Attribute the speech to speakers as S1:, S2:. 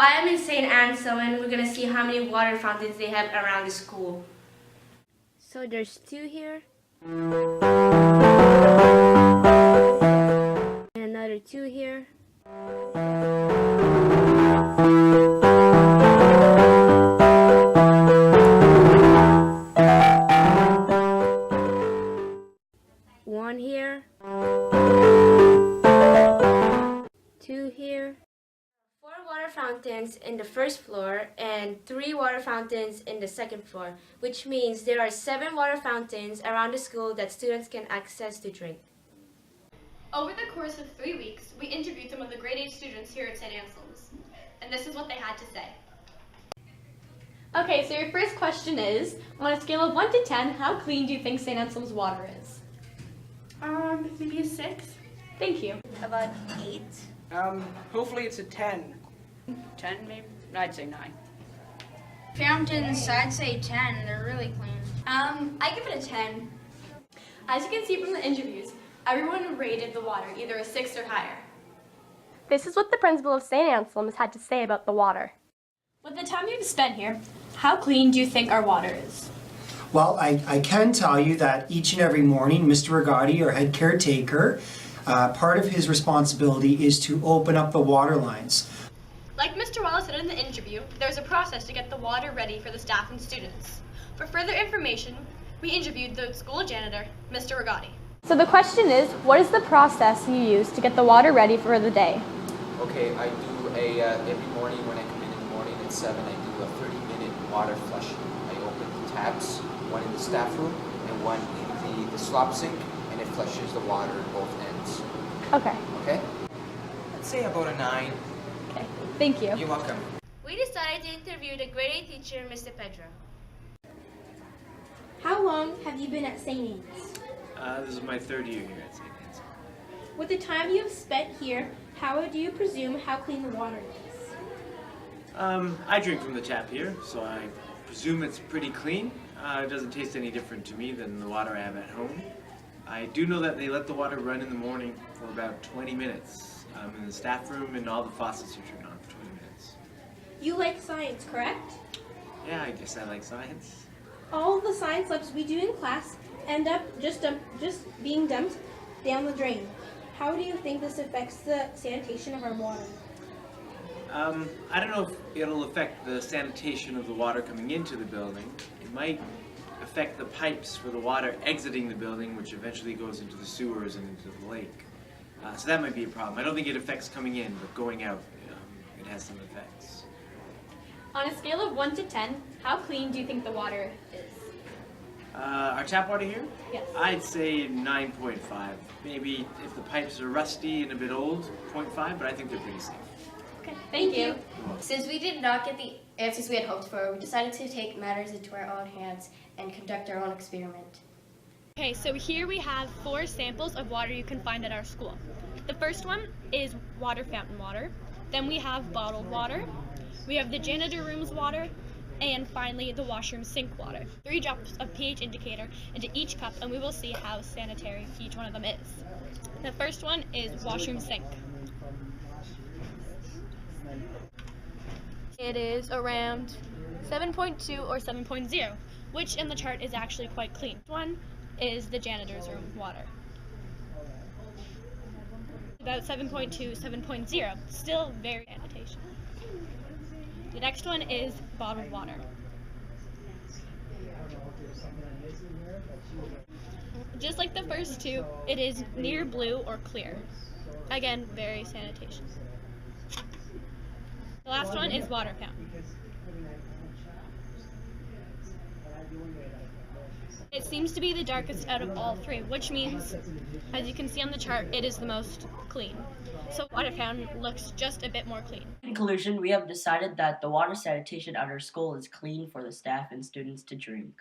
S1: I am in St. Anselm, and we're going to see how many water fountains they have around the school. So there's 2 here. And another 2 here. One here. 2 here. 4 water fountains in the first floor and 3 water fountains in the second floor, which means there are 7 water fountains around the school that students can access to drink.
S2: Over the course of 3 weeks, we interviewed some of the grade 8 students here at St. Anselm's, and this is what they had to say. Okay, so your first question is, on a scale of 1 to 10, how clean do you think St. Anselm's water is?
S3: Maybe a 6.
S2: Thank you.
S1: About 8.
S3: Hopefully it's a 10.
S4: 10 maybe? I'd say 9.
S5: Fountains, I'd say 10. They're really clean.
S2: I give it a 10. As you can see from the interviews, everyone rated the water either a 6 or higher. This is what the principal of St. Anselm's had to say about the water. With the time you've spent here, how clean do you think our water is?
S6: Well, I can tell you that each and every morning, Mr. Rigotti, our head caretaker, part of his responsibility is to open up the water lines.
S2: Like Mr. Wallace said in the interview, there's a process to get the water ready for the staff and students. For further information, we interviewed the school janitor, Mr. Rigotti. So the question is, what is the process you use to get the water ready for the day?
S7: Okay, I do every morning when I come in the morning at 7, I do a 30-minute water flushing. I open the taps, one in the staff room and one in the slop sink, and it flushes the water at both ends.
S2: Okay.
S7: Okay? I'd say about a 9.
S2: Okay, thank you.
S7: You're welcome.
S1: We decided to interview the grade 8 teacher, Mr. Pedro.
S5: How long have you been at St. Anne's?
S8: This is my 3rd year here at St. Anselm.
S5: With the time you have spent here, how do you presume how clean the water is?
S8: I drink from the tap here, so I presume it's pretty clean. It doesn't taste any different to me than the water I have at home. I do know that they let the water run in the morning for about 20 minutes in the staff room, and all the faucets are turned on for 20 minutes.
S5: You like science, correct?
S8: Yeah, I guess I like science.
S5: All the science labs we do in class end up just being dumped down the drain. How do you think this affects the sanitation of our water?
S8: I don't know if it'll affect the sanitation of the water coming into the building. It might affect the pipes for the water exiting the building, which eventually goes into the sewers and into the lake. So that might be a problem. I don't think it affects coming in, but going out, it has some effects.
S2: On a scale of 1 to 10, how clean do you think the water is?
S8: Our tap water here?
S2: Yes.
S8: I'd say 9.5. Maybe if the pipes are rusty and a bit old, 0.5, but I think they're pretty safe.
S2: Okay, thank you.
S1: Since we did not get the answers we had hoped for, we decided to take matters into our own hands and conduct our own experiment.
S2: Okay, so here we have 4 samples of water you can find at our school. The first one is water fountain water. Then we have bottled water. We have the janitor room's water. And finally, the washroom sink water. 3 drops of pH indicator into each cup, and we will see how sanitary each one of them is. The first one is washroom sink. It is around 7.2 or 7.0, which in the chart is actually quite clean. One is the janitor's room water. About 7.2, 7.0, still very sanitation. The next one is bottled water. Just like the first 2, it is near blue or clear. Again, very sanitation. The last one is water fountain. It seems to be the darkest out of all 3, which means, as you can see on the chart, it is the most clean. So water fountain looks just a bit more clean.
S4: In conclusion, we have decided that the water sanitation at our school is clean for the staff and students to drink.